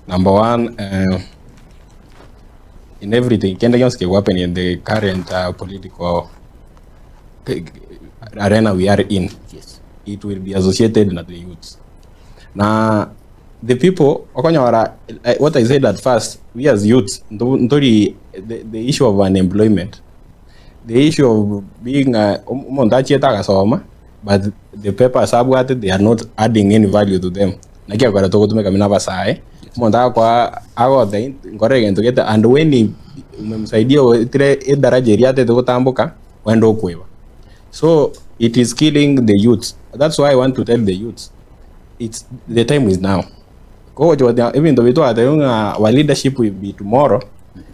Number one, in everything can happen in the current political arena we are in. Yes. It will be associated with the youths. Now, the people, what I said at first, we as youths, the issue of unemployment, the issue of being but the papers they are not adding any value to them. And when so it is killing the youths. That's why I want to tell the youths, the time is now. Even though we thought our leadership will be tomorrow,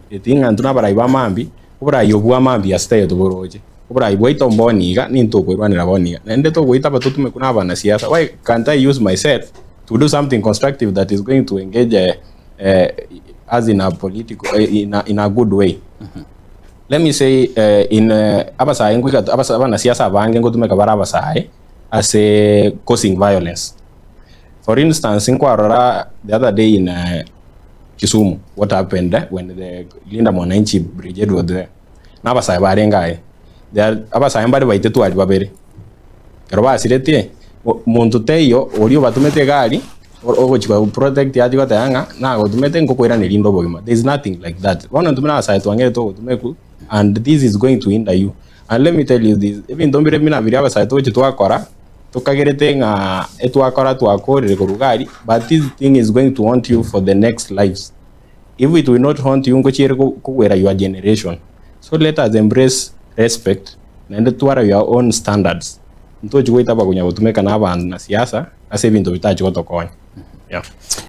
the thing and tunabara mambi, ubra yobu mambi astay to boroje. Ubra wait on boniga, ninto kwenye boniga. And the wait up to kunaba na siasa. Why can't I use myself to do something constructive that is going to engage as in a political in a good way? Let me say in abasa ingwika abasa bana siasa bange ngotumeka barabasa as a causing violence. For instance, in Kwarora, the other day in Kisumu, what happened when the Linda Mwananchi brigade was there? Nabasa barenga there abasa mbali baitetu alibabere. Karoba silete montuteyo olio batumete gari or chiko protect yadi batanga na gotumete ngokwera nelindo bogima. There is nothing like that. One tumina side wangere to tumeku, and this is going to hinder you. And let me tell you this, even don't be mina biriaba side to chitwa tukagerete nga etwakora twakorere kurugari, but this thing is going to haunt you for the next lives. If it will not haunt you ngochire kuwera your generation. So let us embrace respect and twara your own standards. Ntochi weta bagunya botumeka na abantu na siasa ase bintu bitachi gotokonya. Yeah.